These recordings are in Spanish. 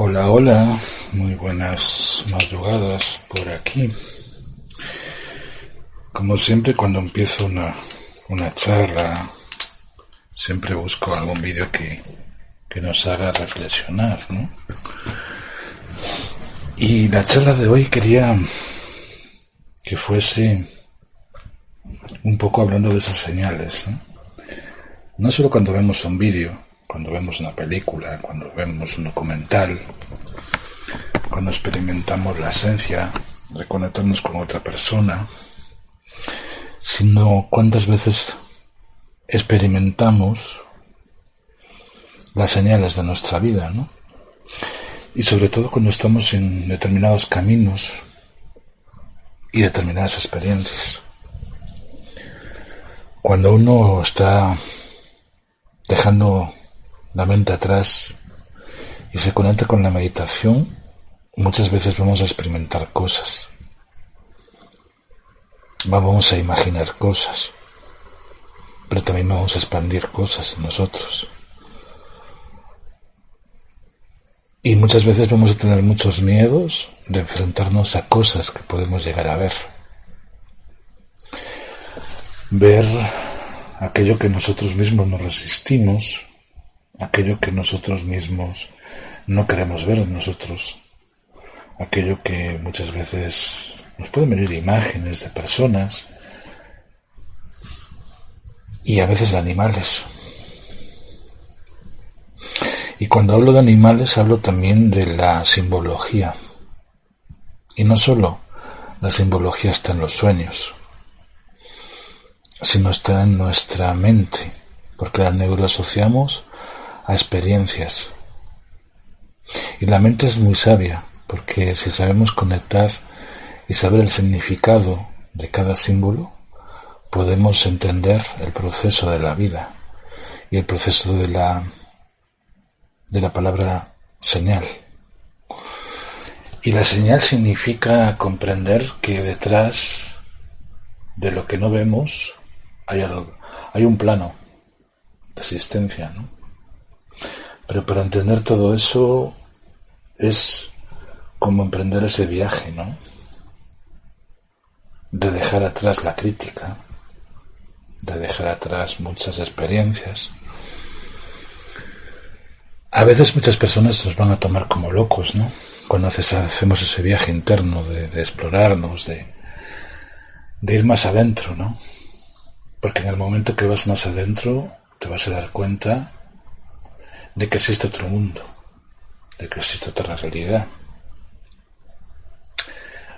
Hola, hola, muy buenas madrugadas por aquí. Como siempre, cuando empiezo una charla, siempre busco algún vídeo que nos haga reflexionar, ¿no? Y la charla de hoy quería que fuese un poco hablando de esas señales, ¿no? No solo cuando vemos un vídeo, cuando vemos una película, cuando vemos un documental, cuando experimentamos la esencia de conectarnos con otra persona, sino cuántas veces experimentamos las señales de nuestra vida, ¿no? Y sobre todo cuando estamos en determinados caminos y determinadas experiencias. Cuando uno está dejando la mente atrás y se conecta con la meditación, muchas veces vamos a experimentar cosas. Vamos a imaginar cosas, pero también vamos a expandir cosas en nosotros. Y muchas veces vamos a tener muchos miedos de enfrentarnos a cosas que podemos llegar a ver. Ver aquello que nosotros mismos nos resistimos, aquello que nosotros mismos no queremos ver en nosotros, aquello que muchas veces nos pueden venir imágenes de personas y a veces de animales. Y cuando hablo de animales hablo también de la simbología. Y no solo la simbología está en los sueños, sino está en nuestra mente, porque la neuroasociamos a experiencias. Y la mente es muy sabia, porque si sabemos conectar y saber el significado de cada símbolo, podemos entender el proceso de la vida y el proceso de la palabra señal. Y la señal significa comprender que detrás de lo que no vemos hay un plano de existencia, ¿no? Pero para entender todo eso es como emprender ese viaje, ¿no? De dejar atrás la crítica, de dejar atrás muchas experiencias. A veces muchas personas nos van a tomar como locos, ¿no? Cuando hacemos ese viaje interno de explorarnos, de ir más adentro, ¿no? Porque en el momento que vas más adentro te vas a dar cuenta de que existe otro mundo, de que existe otra realidad.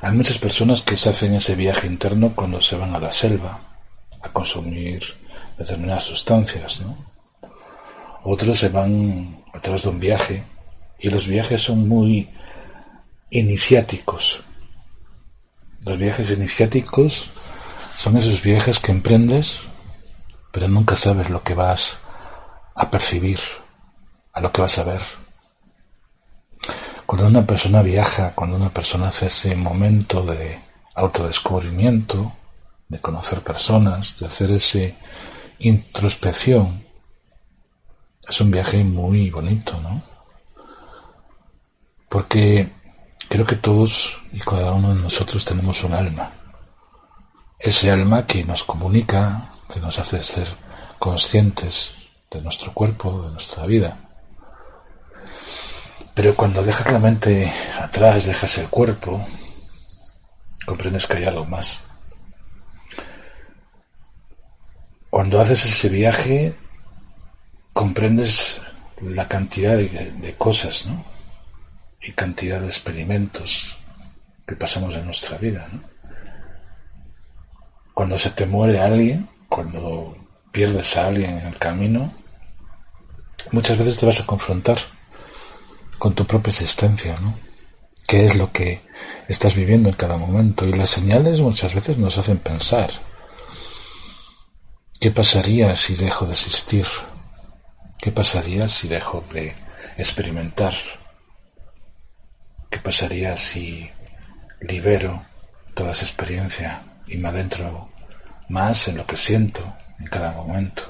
Hay muchas personas que se hacen ese viaje interno cuando se van a la selva a consumir determinadas sustancias, ¿no? Otros se van a través de un viaje y los viajes son muy iniciáticos. Los viajes iniciáticos son esos viajes que emprendes pero nunca sabes lo que vas a percibir, a lo que vas a ver. Cuando una persona viaja, cuando una persona hace ese momento de autodescubrimiento, de conocer personas, de hacer esa introspección, es un viaje muy bonito, ¿no? Porque creo que todos y cada uno de nosotros tenemos un alma. Ese alma que nos comunica, que nos hace ser conscientes de nuestro cuerpo, de nuestra vida. Pero cuando dejas la mente atrás, dejas el cuerpo, comprendes que hay algo más. Cuando haces ese viaje, comprendes la cantidad de cosas, ¿no? Y cantidad de experimentos que pasamos en nuestra vida, ¿no? Cuando se te muere alguien, cuando pierdes a alguien en el camino, muchas veces te vas a confrontar con tu propia existencia, ¿no? ¿Qué es lo que estás viviendo en cada momento? Y las señales muchas veces nos hacen pensar, ¿qué pasaría si dejo de existir? ¿Qué pasaría si dejo de experimentar? ¿Qué pasaría si libero toda esa experiencia y me adentro más en lo que siento en cada momento?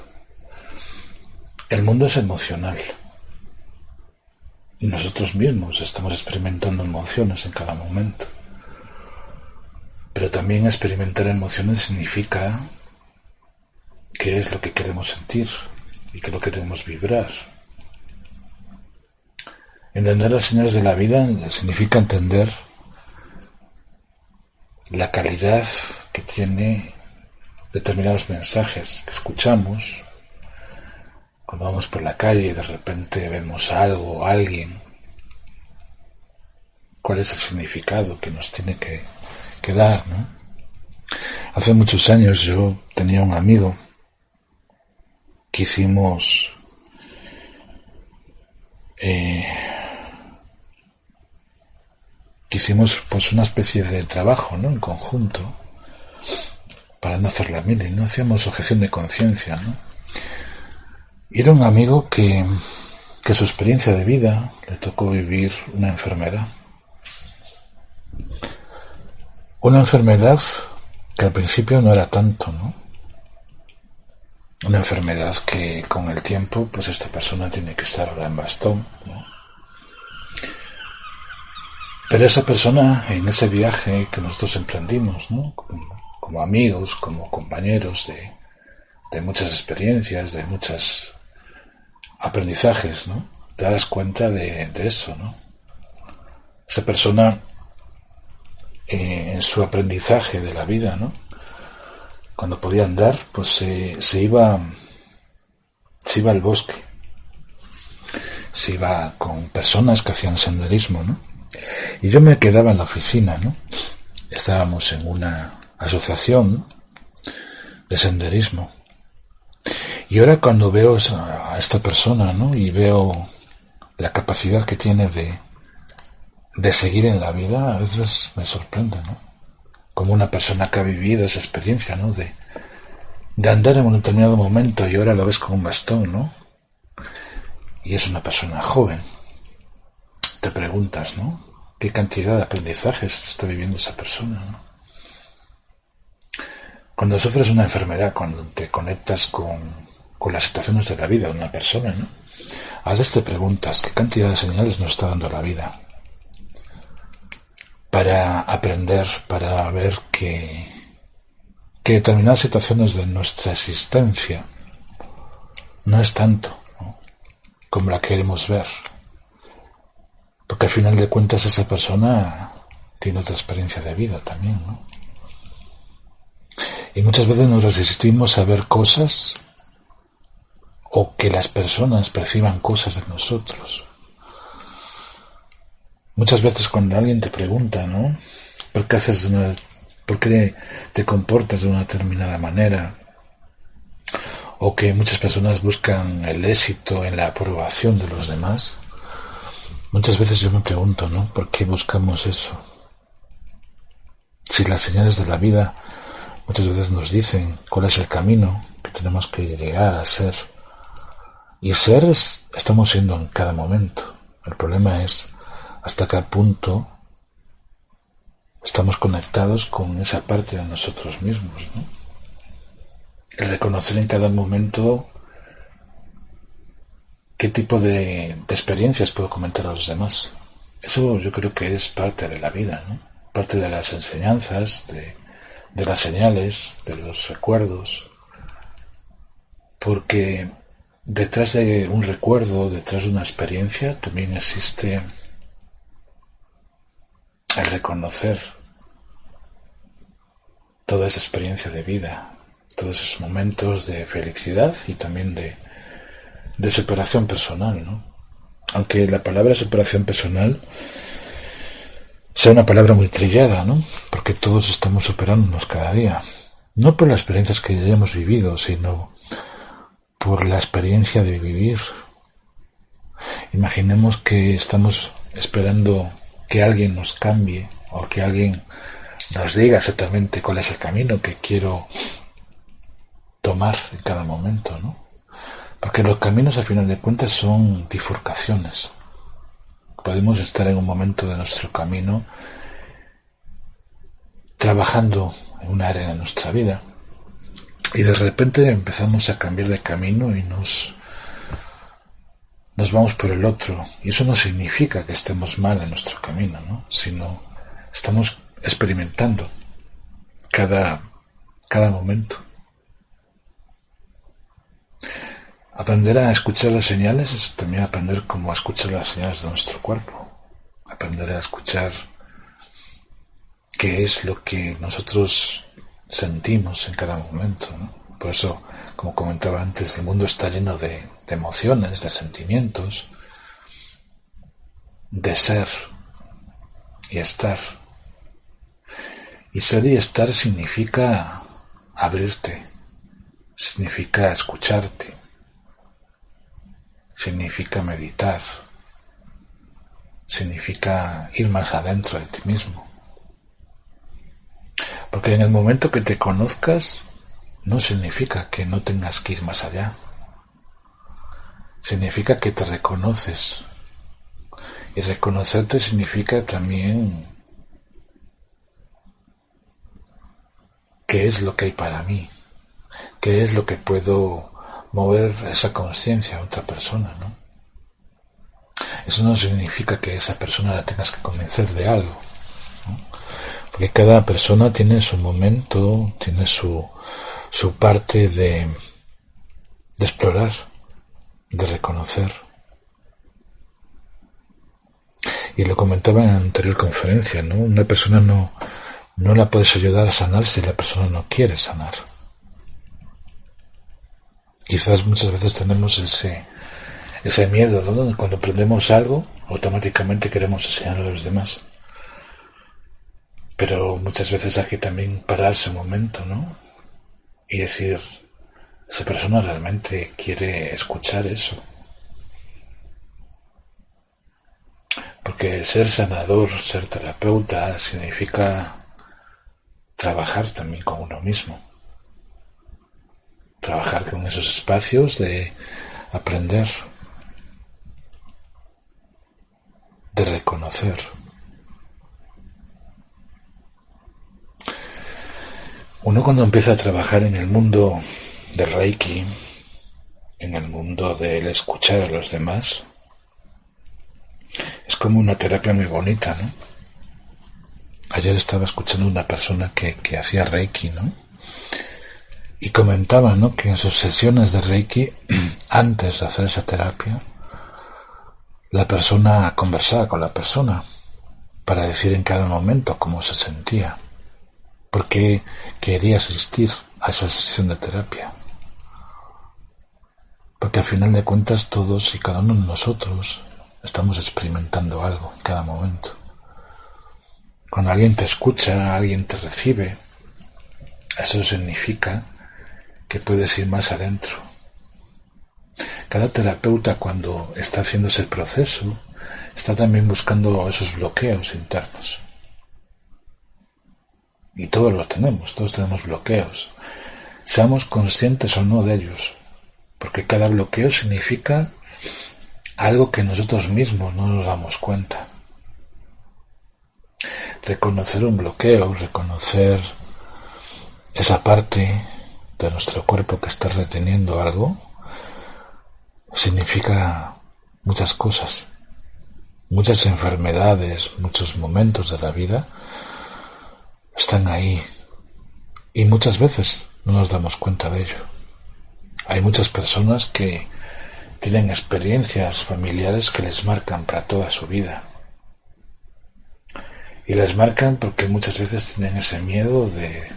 El mundo es emocional. Y nosotros mismos estamos experimentando emociones en cada momento. Pero también experimentar emociones significa qué es lo que queremos sentir y qué es lo que queremos vibrar. Entender las señales de la vida significa entender la calidad que tiene determinados mensajes que escuchamos. Cuando vamos por la calle y de repente vemos algo o alguien, ¿cuál es el significado que nos tiene que dar, ¿no? Hace muchos años yo tenía un amigo que hicimos pues una especie de trabajo, ¿no?, en conjunto para no hacer la mili, ¿no? Hacíamos objeción de conciencia, ¿no? Y era un amigo que su experiencia de vida le tocó vivir una enfermedad. Una enfermedad que al principio no era tanto, ¿no? Una enfermedad que con el tiempo, pues esta persona tiene que estar ahora en bastón, ¿no? Pero esa persona, en ese viaje que nosotros emprendimos, ¿no?, como amigos, como compañeros de muchas experiencias, de muchos aprendizajes, ¿no?, te das cuenta de eso, ¿no? Esa persona, en su aprendizaje de la vida, ¿no?, cuando podía andar, pues se iba al bosque, se iba con personas que hacían senderismo, ¿no? Y yo me quedaba en la oficina, ¿no? Estábamos en una asociación de senderismo. Y ahora cuando veo a esta persona, ¿no?, y veo la capacidad que tiene de seguir en la vida, a veces me sorprende, ¿no? Como una persona que ha vivido esa experiencia, ¿no?, de andar en un determinado momento y ahora lo ves con un bastón, ¿no? Y es una persona joven. Te preguntas, ¿no?, qué cantidad de aprendizajes está viviendo esa persona, ¿no? Cuando sufres una enfermedad, cuando te conectas con las situaciones de la vida de una persona, ¿no?, a veces te preguntas qué cantidad de señales nos está dando la vida para aprender, para ver que determinadas situaciones de nuestra existencia no es tanto, ¿no?, como la queremos ver, porque al final de cuentas esa persona tiene otra experiencia de vida también, ¿no? Y muchas veces nos resistimos a ver cosas o que las personas perciban cosas de nosotros. Muchas veces cuando alguien te pregunta, ¿no?, ¿por qué te comportas de una determinada manera? O que muchas personas buscan el éxito en la aprobación de los demás. Muchas veces yo me pregunto, ¿no?, ¿por qué buscamos eso? Si las señales de la vida muchas veces nos dicen cuál es el camino que tenemos que llegar a ser. Y ser estamos siendo en cada momento. El problema es hasta qué punto estamos conectados con esa parte de nosotros mismos, ¿no? El reconocer en cada momento qué tipo de experiencias puedo comentar a los demás. Eso yo creo que es parte de la vida, ¿no? Parte de las enseñanzas, de las señales, de los recuerdos. Porque detrás de un recuerdo, detrás de una experiencia, también existe el reconocer toda esa experiencia de vida, todos esos momentos de felicidad y también de superación personal, ¿no? Aunque la palabra superación personal sea una palabra muy trillada, ¿no?, porque todos estamos superándonos cada día, no por las experiencias que ya hemos vivido, sino por la experiencia de vivir. Imaginemos que estamos esperando que alguien nos cambie o que alguien nos diga exactamente cuál es el camino que quiero tomar en cada momento, ¿no? Porque los caminos, al final de cuentas, son bifurcaciones. Podemos estar en un momento de nuestro camino trabajando en un área de nuestra vida y de repente empezamos a cambiar de camino y nos nos vamos por el otro. Y eso no significa que estemos mal en nuestro camino, ¿no? Sino estamos experimentando cada momento. Aprender a escuchar las señales es también aprender cómo escuchar las señales de nuestro cuerpo. Aprender a escuchar qué es lo que nosotros sentimos en cada momento, ¿no? Por eso, como comentaba antes, el mundo está lleno de emociones, de sentimientos, de ser y estar. Y ser y estar significa abrirte, significa escucharte, significa meditar, significa ir más adentro de ti mismo. Porque en el momento que te conozcas, no significa que no tengas que ir más allá. Significa que te reconoces. Y reconocerte significa también qué es lo que hay para mí, qué es lo que puedo mover esa conciencia a otra persona, ¿no? Eso no significa que esa persona la tengas que convencer de algo, ¿no? Porque cada persona tiene su momento, tiene su parte de explorar, de reconocer. Y lo comentaba en la anterior conferencia, ¿no? Una persona no la puedes ayudar a sanar si la persona no quiere sanar. Quizás muchas veces tenemos ese miedo, ¿no? Cuando aprendemos algo, automáticamente queremos enseñarlo a los demás. Pero muchas veces hay que también pararse un momento, ¿no? Y decir, esa persona realmente quiere escuchar eso. Porque ser sanador, ser terapeuta, significa trabajar también con uno mismo. Trabajar con esos espacios de aprender, de reconocer. Uno cuando empieza a trabajar en el mundo del Reiki, en el mundo del escuchar a los demás, es como una terapia muy bonita, ¿no? Ayer estaba escuchando una persona que hacía Reiki, ¿no? Y comentaba, ¿no?, que en sus sesiones de Reiki, antes de hacer esa terapia, la persona conversaba con la persona para decir en cada momento cómo se sentía, por qué quería asistir a esa sesión de terapia. Porque al final de cuentas todos y cada uno de nosotros estamos experimentando algo en cada momento. Cuando alguien te escucha, alguien te recibe, eso significa que puedes ir más adentro. Cada terapeuta cuando está haciendo ese proceso está también buscando esos bloqueos internos. Y todos los tenemos, todos tenemos bloqueos. Seamos conscientes o no de ellos, porque cada bloqueo significa algo que nosotros mismos no nos damos cuenta. Reconocer un bloqueo, reconocer esa parte de nuestro cuerpo que está reteniendo algo, significa muchas cosas, muchas enfermedades, muchos momentos de la vida están ahí y muchas veces no nos damos cuenta de ello. Hay muchas personas que tienen experiencias familiares que les marcan para toda su vida. Y les marcan porque muchas veces tienen ese miedo de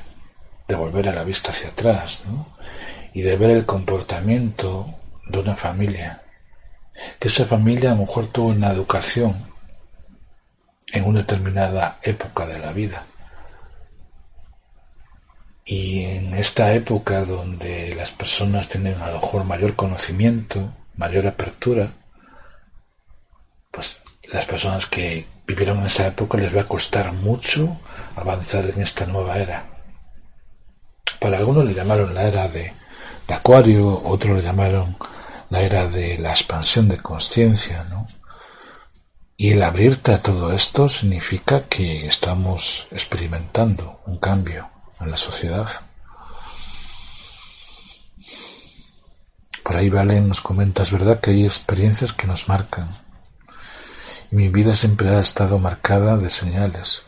volver a la vista hacia atrás, ¿no? Y de ver el comportamiento de una familia. Que esa familia a lo mejor tuvo una educación en una determinada época de la vida. Y en esta época donde las personas tienen a lo mejor mayor conocimiento, mayor apertura, pues las personas que vivieron en esa época les va a costar mucho avanzar en esta nueva era. Para algunos le llamaron la era de Acuario, otros le llamaron la era de la expansión de conciencia, ¿no? Y el abrirte a todo esto significa que estamos experimentando un cambio en la sociedad. Por ahí Valen nos comenta, es verdad que hay experiencias que nos marcan. Mi vida siempre ha estado marcada de señales.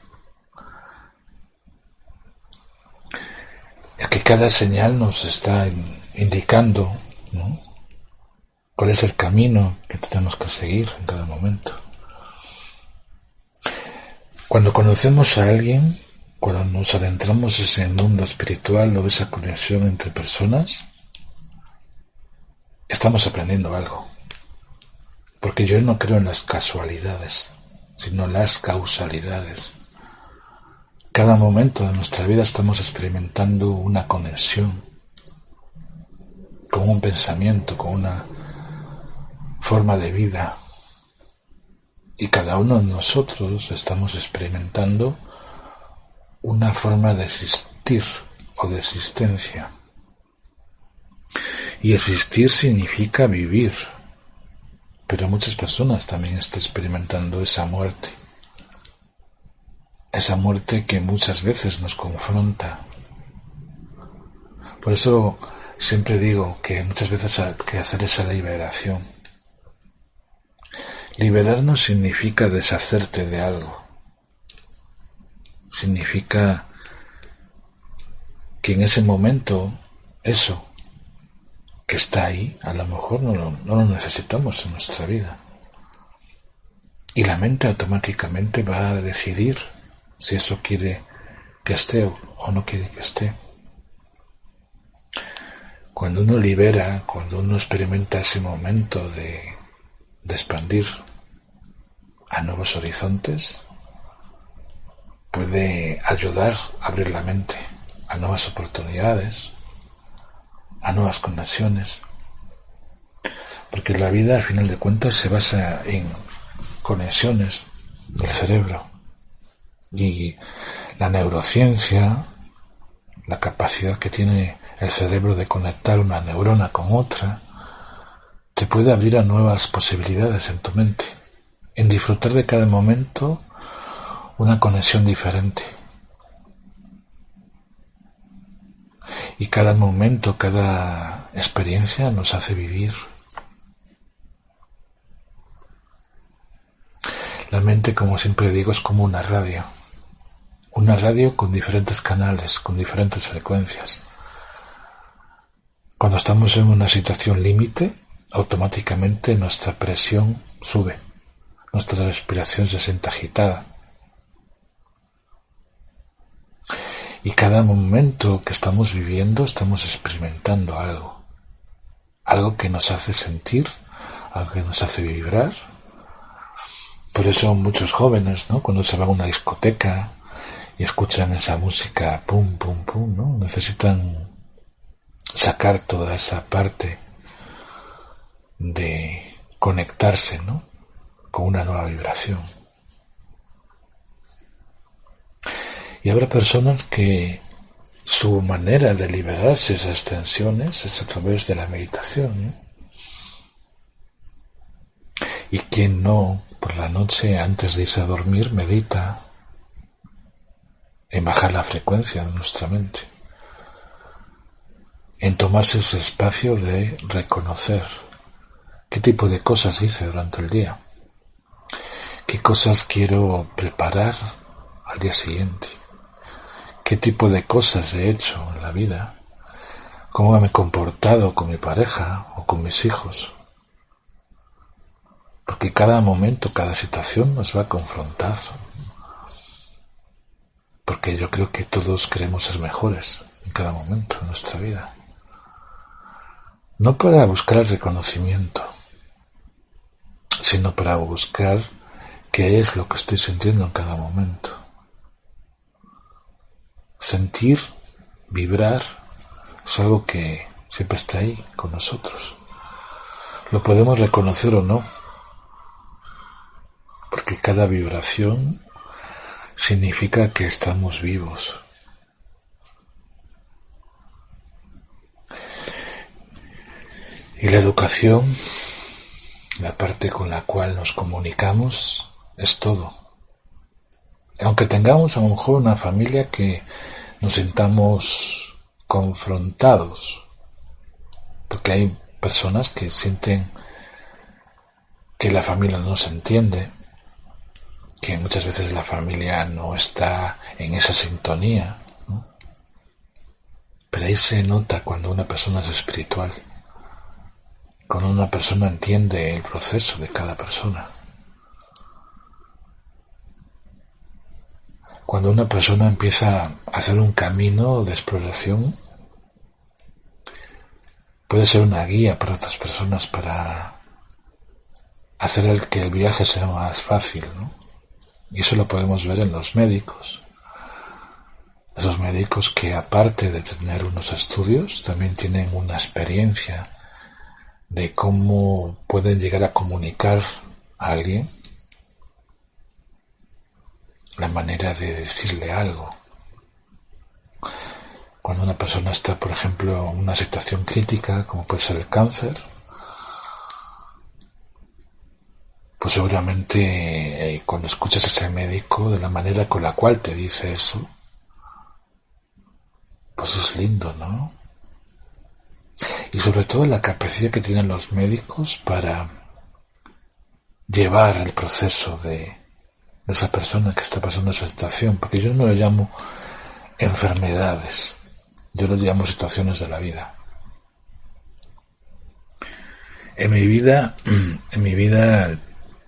Es que cada señal nos está indicando, ¿no?, cuál es el camino que tenemos que seguir en cada momento. Cuando conocemos a alguien, cuando nos adentramos en ese mundo espiritual o esa conexión entre personas, estamos aprendiendo algo. Porque yo no creo en las casualidades, sino en las causalidades. Cada momento de nuestra vida estamos experimentando una conexión con un pensamiento, con una forma de vida. Y cada uno de nosotros estamos experimentando una forma de existir o de existencia. Y existir significa vivir. Pero muchas personas también están experimentando esa muerte. Esa muerte que muchas veces nos confronta. Por eso siempre digo que muchas veces hay que hacer esa liberación. Liberar no significa deshacerte de algo. Significa que en ese momento eso que está ahí, a lo mejor no lo necesitamos en nuestra vida. Y la mente automáticamente va a decidir si eso quiere que esté o no quiere que esté. Cuando uno libera, cuando uno experimenta ese momento de expandir a nuevos horizontes, puede ayudar a abrir la mente a nuevas oportunidades, a nuevas conexiones, porque la vida al final de cuentas se basa en conexiones del cerebro, y la neurociencia, la capacidad que tiene el cerebro de conectar una neurona con otra, te puede abrir a nuevas posibilidades en tu mente, en disfrutar de cada momento una conexión diferente. Y cada momento, cada experiencia nos hace vivir. La mente, como siempre digo, es como una radio. Una radio con diferentes canales, con diferentes frecuencias. Cuando estamos en una situación límite, automáticamente nuestra presión sube. Nuestra respiración se siente agitada. Y cada momento que estamos viviendo estamos experimentando algo. Algo que nos hace sentir, algo que nos hace vibrar. Por eso muchos jóvenes, ¿no?, cuando se van a una discoteca y escuchan esa música pum, pum, pum, ¿no?, necesitan sacar toda esa parte de conectarse, ¿no?, con una nueva vibración. Y habrá personas que su manera de liberarse de esas tensiones es a través de la meditación, ¿no? Y quien no, por la noche antes de irse a dormir, medita en bajar la frecuencia de nuestra mente, en tomarse ese espacio de reconocer qué tipo de cosas hice durante el día, qué cosas quiero preparar al día siguiente, qué tipo de cosas he hecho en la vida, cómo me he comportado con mi pareja o con mis hijos. Porque cada momento, cada situación nos va a confrontar. Porque yo creo que todos queremos ser mejores en cada momento de nuestra vida. No para buscar el reconocimiento, sino para buscar qué es lo que estoy sintiendo en cada momento. Sentir, vibrar, es algo que siempre está ahí con nosotros. Lo podemos reconocer o no, porque cada vibración significa que estamos vivos. Y la educación, la parte con la cual nos comunicamos, es todo. Aunque tengamos a lo mejor una familia que nos sintamos confrontados, porque hay personas que sienten que la familia no se entiende, que muchas veces la familia no está en esa sintonía, ¿no? Pero ahí se nota cuando una persona es espiritual, cuando una persona entiende el proceso de cada persona. Cuando una persona empieza a hacer un camino de exploración, puede ser una guía para otras personas para hacer que el viaje sea más fácil, ¿no? Y eso lo podemos ver en los médicos. Esos médicos que, aparte de tener unos estudios, también tienen una experiencia de cómo pueden llegar a comunicar a alguien la manera de decirle algo. Cuando una persona está, por ejemplo, en una situación crítica, como puede ser el cáncer, pues seguramente cuando escuchas a ese médico, de la manera con la cual te dice eso, pues es lindo, ¿no? Y sobre todo la capacidad que tienen los médicos para llevar el proceso de esa persona que está pasando esa situación, porque yo no lo llamo enfermedades, yo lo llamo situaciones de la vida. En mi vida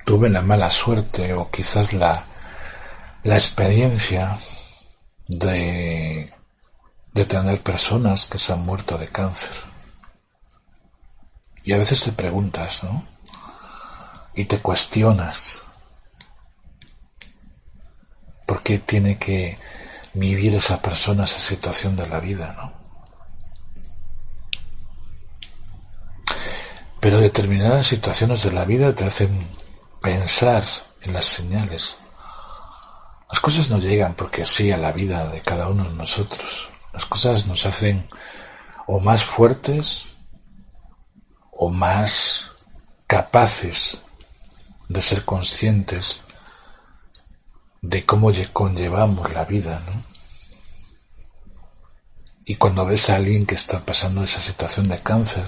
tuve la mala suerte o quizás la experiencia de tener personas que se han muerto de cáncer. Y a veces te preguntas, ¿no? Y te cuestionas, ¿por qué tiene que vivir esa persona esa situación de la vida, ¿no? Pero determinadas situaciones de la vida te hacen pensar en las señales. Las cosas no llegan porque sí a la vida de cada uno de nosotros. Las cosas nos hacen o más fuertes o más capaces de ser conscientes de cómo conllevamos la vida, ¿no? Y cuando ves a alguien que está pasando esa situación de cáncer,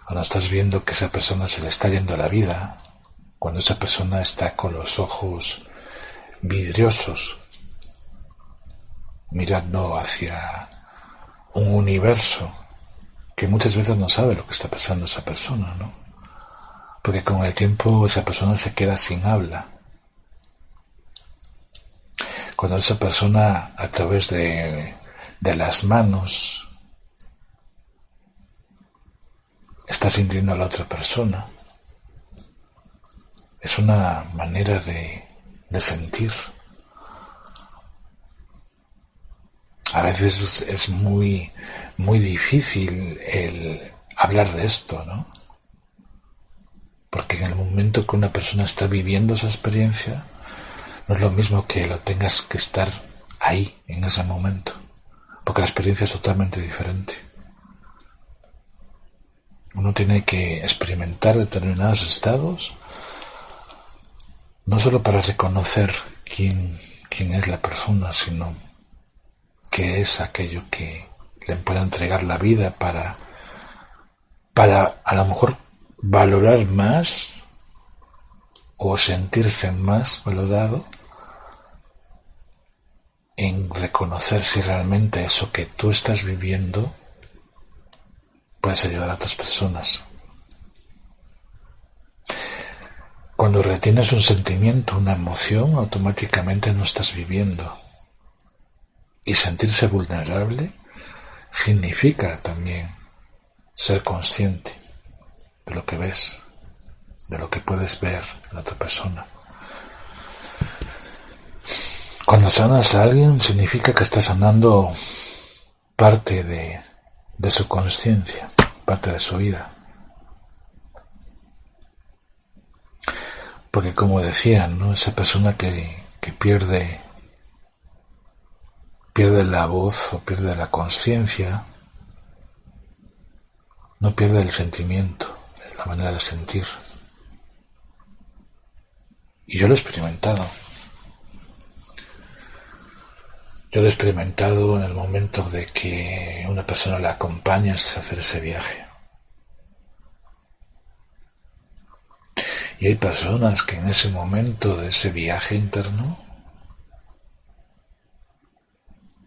cuando estás viendo que esa persona se le está yendo la vida, cuando esa persona está con los ojos vidriosos, mirando hacia un universo que muchas veces no sabe lo que está pasando esa persona, ¿no? Porque con el tiempo esa persona se queda sin habla. Cuando esa persona, a través de las manos, está sintiendo a la otra persona, es una manera de sentir. A veces es muy difícil el hablar de esto, ¿no? Porque en el momento que una persona está viviendo esa experiencia, no es lo mismo que lo tengas que estar ahí, en ese momento, porque la experiencia es totalmente diferente. Uno tiene que experimentar determinados estados, no solo para reconocer quién es la persona, sino qué es aquello que le pueda entregar la vida para a lo mejor valorar más o sentirse más valorado en reconocer si realmente eso que tú estás viviendo puedes ayudar a otras personas. Cuando retienes un sentimiento, una emoción, automáticamente no estás viviendo. Y sentirse vulnerable significa también ser consciente de lo que ves, de lo que puedes ver en otra persona. Cuando sanas a alguien significa que estás sanando parte de su conciencia, parte de su vida. Porque como decían, ¿no? Esa persona que pierde la voz o pierde la conciencia, no pierde el sentimiento, la manera de sentir. Y yo lo he experimentado. Yo lo he experimentado en el momento de que una persona le acompaña a hacer ese viaje. Y hay personas que en ese momento de ese viaje interno,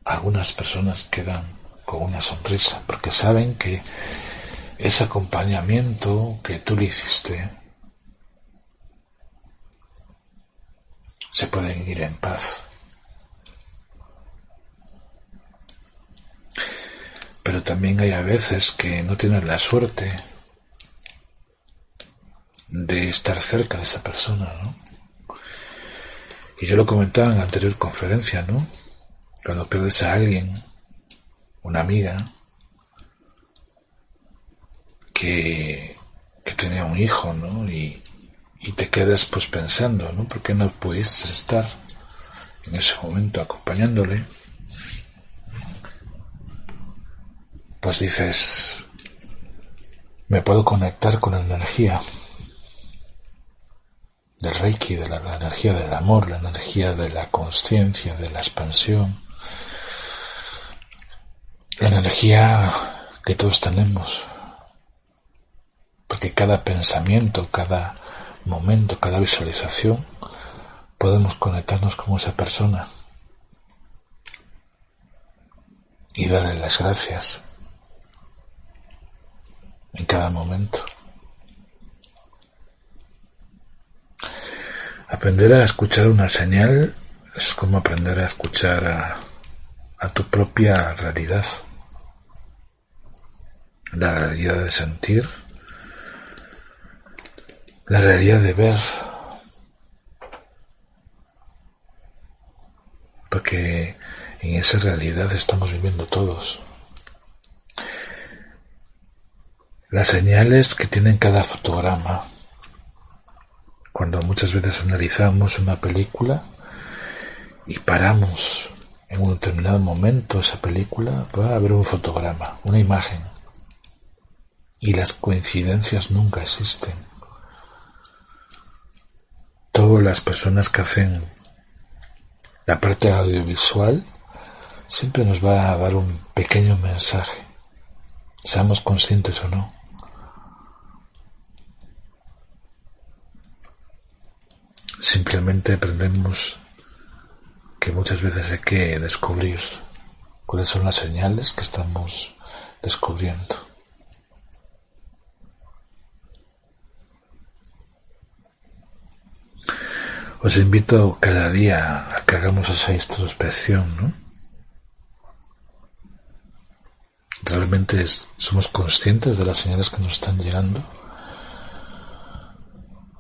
algunas personas quedan con una sonrisa porque saben que ese acompañamiento que tú le hiciste se pueden ir en paz. Pero también hay a veces que no tienen la suerte de estar cerca de esa persona, ¿no? Y yo lo comentaba en la anterior conferencia, ¿no? Cuando pierdes a alguien, una amiga, que tenía un hijo, ¿no? Y te quedas pues pensando, ¿no? ¿Por qué no pudiste estar en ese momento acompañándole? Pues dices, me puedo conectar con la energía del Reiki, de la energía del amor, la energía de la consciencia, de la expansión, la energía que todos tenemos, porque cada pensamiento, cada momento, cada visualización, podemos conectarnos con esa persona y darle las gracias en cada momento. Aprender a escuchar una señal es como aprender a escuchar a tu propia realidad, la realidad de sentir, la realidad de ver, porque en esa realidad estamos viviendo todos. Las señales que tienen cada fotograma, cuando muchas veces analizamos una película y paramos en un determinado momento esa película, va a haber un fotograma, una imagen, y las coincidencias nunca existen. Todas las personas que hacen la parte audiovisual siempre nos va a dar un pequeño mensaje, seamos conscientes o no. Simplemente aprendemos que muchas veces hay que descubrir cuáles son las señales que estamos descubriendo. Os invito cada día a que hagamos esa introspección, ¿no? ¿Realmente somos conscientes de las señales que nos están llegando?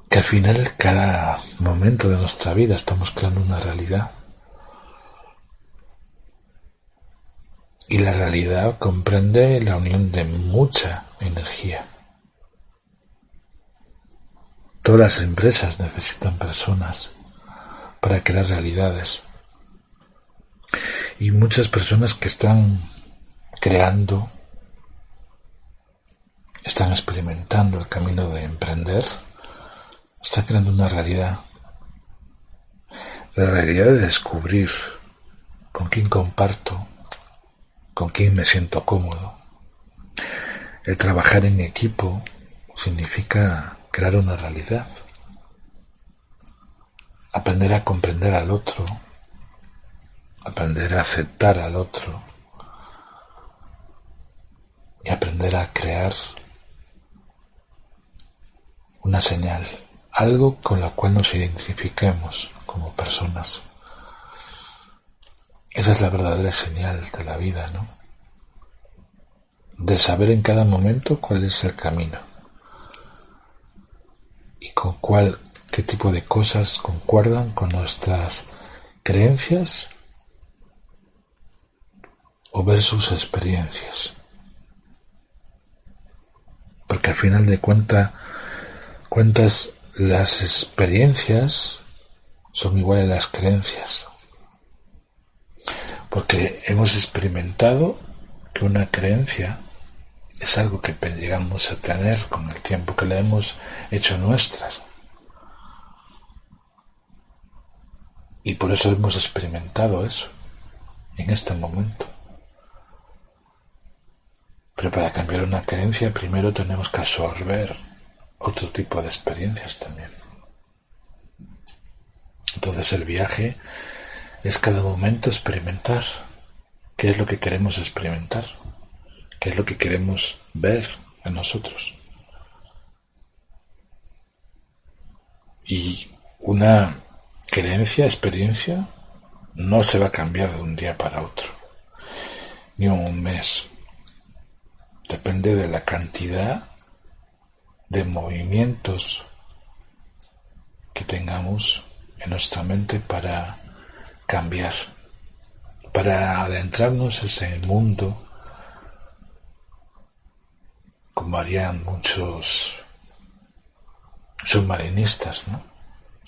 Que al final, cada momento de nuestra vida estamos creando una realidad. Y la realidad comprende la unión de mucha energía. Todas las empresas necesitan personas para crear realidades. Y muchas personas que están creando, están experimentando el camino de emprender, están creando una realidad. La realidad de descubrir con quién comparto, con quién me siento cómodo. El trabajar en equipo significa crear una realidad. Aprender a comprender al otro, aprender a aceptar al otro y aprender a crear una señal, algo con la cual nos identifiquemos como personas. Esa es la verdadera señal de la vida, ¿no? De saber en cada momento cuál es el camino y qué tipo de cosas concuerdan con nuestras creencias o versus experiencias. Porque al final de cuentas las experiencias son iguales a las creencias. Porque hemos experimentado que una creencia es algo que llegamos a tener con el tiempo, que la hemos hecho nuestras. Y por eso hemos experimentado eso en este momento. Pero para cambiar una creencia primero tenemos que absorber otro tipo de experiencias también. Entonces el viaje es cada momento experimentar qué es lo que queremos experimentar, qué es lo que queremos ver en nosotros. Y una creencia, experiencia, no se va a cambiar de un día para otro, ni un mes. Depende de la cantidad de movimientos que tengamos en nuestra mente para cambiar, para adentrarnos en ese mundo, como harían muchos submarinistas, ¿no?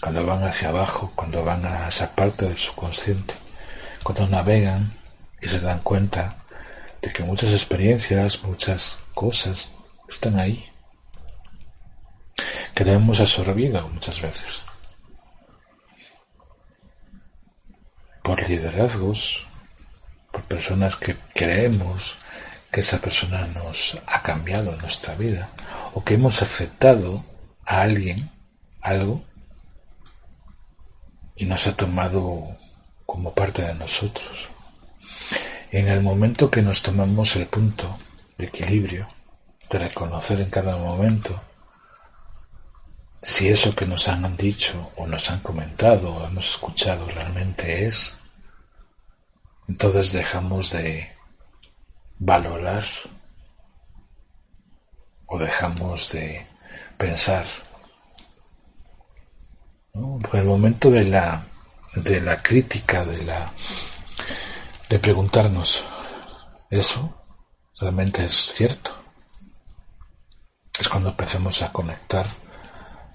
Cuando van hacia abajo, cuando van a esa parte del subconsciente, cuando navegan y se dan cuenta de que muchas experiencias, muchas cosas están ahí, que le hemos absorbido muchas veces por liderazgos, por personas que creemos que esa persona nos ha cambiado en nuestra vida, o que hemos aceptado a alguien, algo, y nos ha tomado como parte de nosotros. Y en el momento que nos tomamos el punto de equilibrio, de reconocer en cada momento si eso que nos han dicho o nos han comentado o hemos escuchado realmente es, entonces dejamos de valorar o dejamos de pensar, ¿no? Por el momento de la crítica, de preguntarnos, ¿eso realmente es cierto? Es cuando empecemos a conectar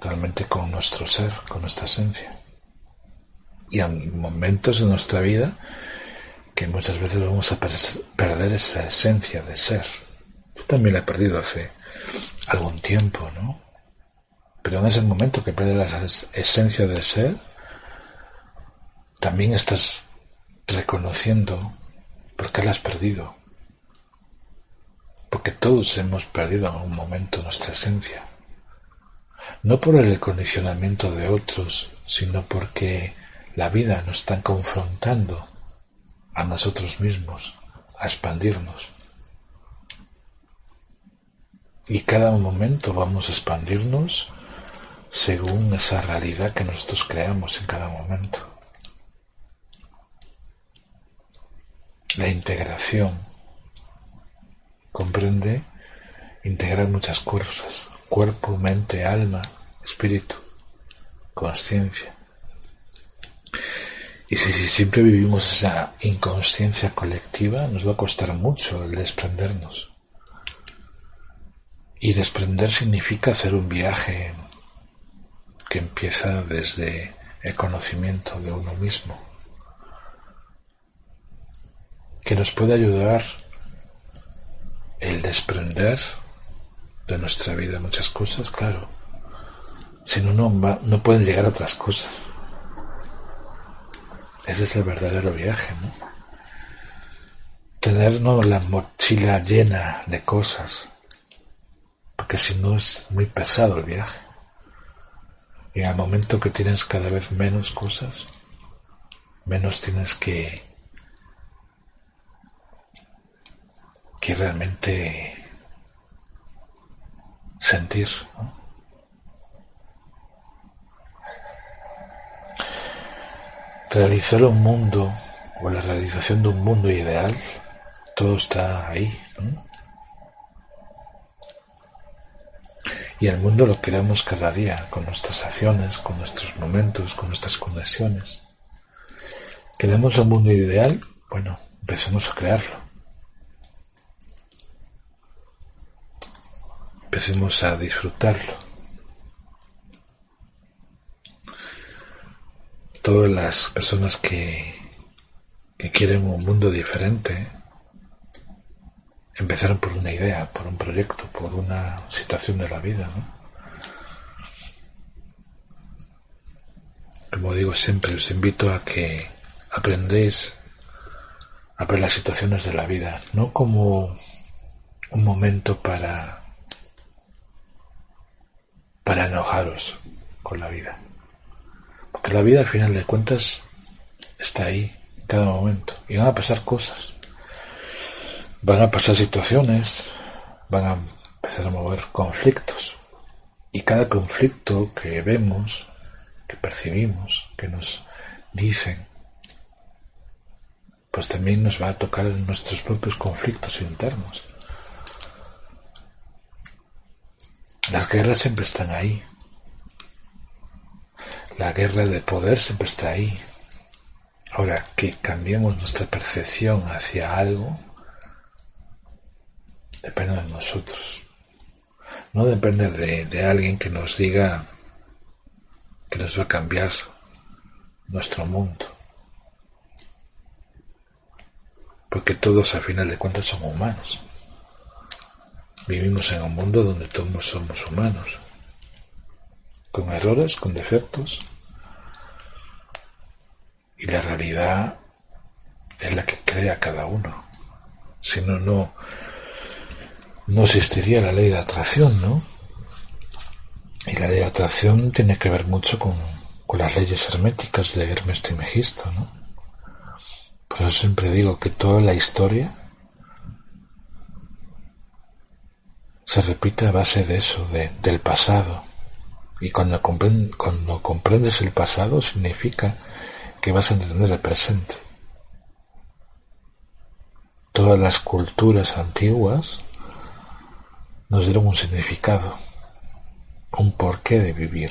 realmente con nuestro ser, con nuestra esencia. Y hay momentos en nuestra vida que muchas veces vamos a perder esa esencia de ser. Yo también la he perdido hace algún tiempo, ¿no? Pero en ese momento que pierdes la esencia de ser, también estás reconociendo por qué la has perdido. Porque todos hemos perdido en algún momento nuestra esencia. No por el condicionamiento de otros, sino porque la vida nos está confrontando a nosotros mismos, a expandirnos. Y cada momento vamos a expandirnos según esa realidad que nosotros creamos en cada momento. La integración comprende integrar muchas cosas: cuerpo, mente, alma, espíritu, conciencia. Y si siempre vivimos esa inconsciencia colectiva, nos va a costar mucho el desprendernos. Y desprender significa hacer un viaje que empieza desde el conocimiento de uno mismo, que nos puede ayudar el desprender de nuestra vida muchas cosas, claro. Si no, no pueden llegar a otras cosas. Ese es el verdadero viaje, ¿no? Tenernos la mochila llena de cosas, porque si no es muy pesado el viaje. Y en el momento que tienes cada vez menos cosas, menos tienes que realmente sentir, ¿no? Realizar un mundo, o la realización de un mundo ideal, todo está ahí, ¿no? Y el mundo lo creamos cada día, con nuestras acciones, con nuestros momentos, con nuestras conexiones. ¿Queremos un mundo ideal? Bueno, empecemos a crearlo. Empecemos a disfrutarlo. Todas las personas que quieren un mundo diferente empezaron por una idea, por un proyecto, por una situación de la vida, ¿no? Como digo siempre, os invito a que aprendéis a ver las situaciones de la vida, no como un momento para enojaros con la vida. Porque la vida al final de cuentas está ahí, en cada momento. Y van a pasar cosas. Van a pasar situaciones. Van a empezar a mover conflictos. Y cada conflicto que vemos, que percibimos, que nos dicen, pues también nos va a tocar en nuestros propios conflictos internos. Las guerras siempre están ahí. La guerra de poder siempre está ahí. Ahora, que cambiemos nuestra percepción hacia algo, depende de nosotros. No depende de alguien que nos diga que nos va a cambiar nuestro mundo. Porque todos, al final de cuentas, somos humanos. Vivimos en un mundo donde todos somos humanos. Con errores, con defectos. Y la realidad es la que crea cada uno. Si no, no existiría la ley de atracción, ¿no? Y la ley de atracción tiene que ver mucho con las leyes herméticas de Hermes Trismegisto, ¿no? Por eso siempre digo que toda la historia se repite a base de eso, del pasado. Y cuando comprendes el pasado significa que vas a entender el presente. Todas las culturas antiguas nos dieron un significado, un porqué de vivir.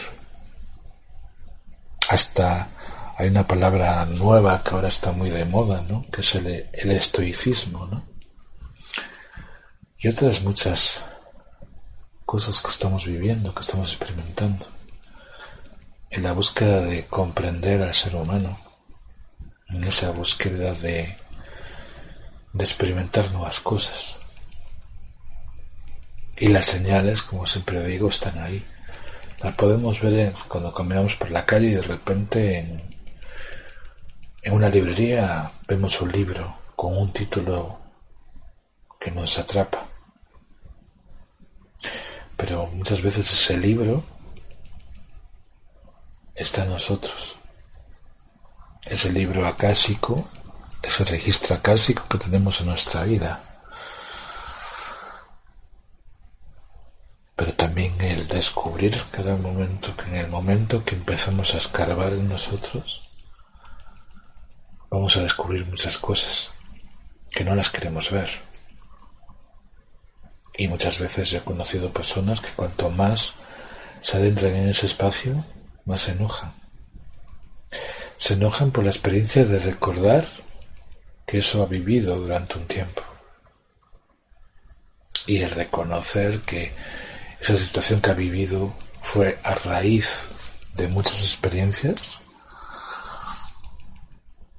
Hasta hay una palabra nueva que ahora está muy de moda, ¿no? Que es el estoicismo, ¿no? Y otras muchas cosas que estamos viviendo, que estamos experimentando, en la búsqueda de comprender al ser humano, en esa búsqueda de experimentar nuevas cosas. Y las señales, como siempre digo, están ahí. Las podemos ver cuando caminamos por la calle y de repente en una librería vemos un libro con un título que nos atrapa. Pero muchas veces ese libro está en nosotros. Ese libro acásico, ese registro acásico que tenemos en nuestra vida. Pero también el descubrir cada momento, que en el momento que empezamos a escarbar en nosotros, vamos a descubrir muchas cosas que no las queremos ver. Y muchas veces he conocido personas que cuanto más se adentran en ese espacio, más se enojan. Se enojan por la experiencia de recordar que eso ha vivido durante un tiempo. Y el reconocer que esa situación que ha vivido fue a raíz de muchas experiencias,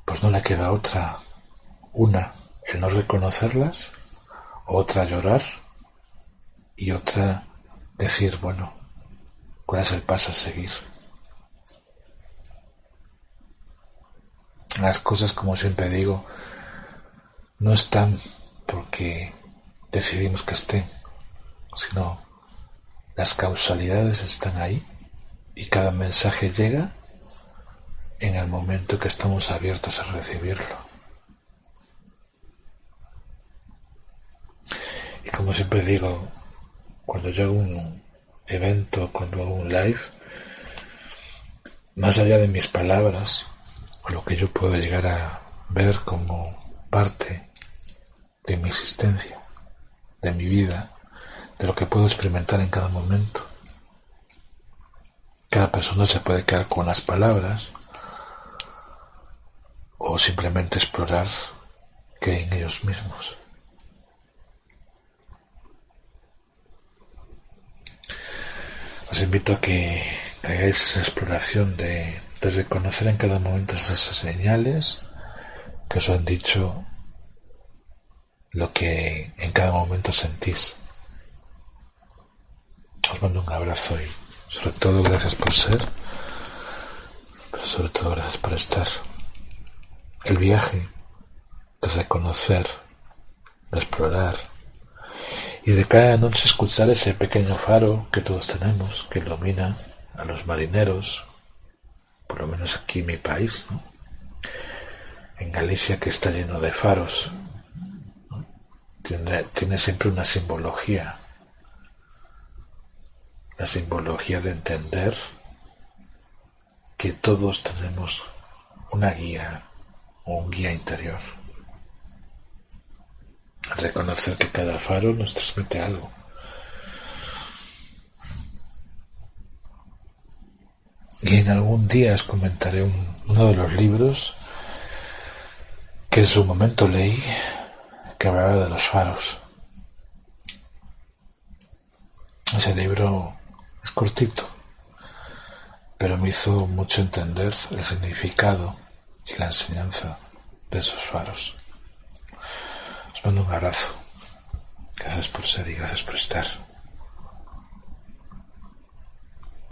pues no le queda otra. Una, el no reconocerlas, otra, llorar, y otra, decir, bueno, ¿cuál es el paso a seguir? Las cosas, como siempre digo, no están porque decidimos que estén, sino las causalidades están ahí y cada mensaje llega en el momento que estamos abiertos a recibirlo. Y como siempre digo, cuando yo hago un evento, cuando hago un live, más allá de mis palabras, o lo que yo puedo llegar a ver como parte de mi existencia, de mi vida, de lo que puedo experimentar en cada momento. Cada persona se puede quedar con las palabras o simplemente explorar qué hay en ellos mismos. Os invito a que hagáis esa exploración de reconocer en cada momento esas señales que os han dicho lo que en cada momento sentís. Os mando un abrazo y sobre todo gracias por ser, pero sobre todo gracias por estar. El viaje de reconocer, de explorar y de cada noche escuchar ese pequeño faro que todos tenemos, que ilumina a los marineros, por lo menos aquí en mi país, ¿no? En Galicia, que está lleno de faros, ¿no? Tiene siempre una simbología, la simbología de entender que todos tenemos una guía o un guía interior. Reconocer que cada faro nos transmite algo. Y en algún día os comentaré uno de los libros que en su momento leí, que hablaba de los faros. Ese libro es cortito, pero me hizo mucho entender el significado y la enseñanza de esos faros. Os mando un abrazo. Gracias por ser y gracias por estar.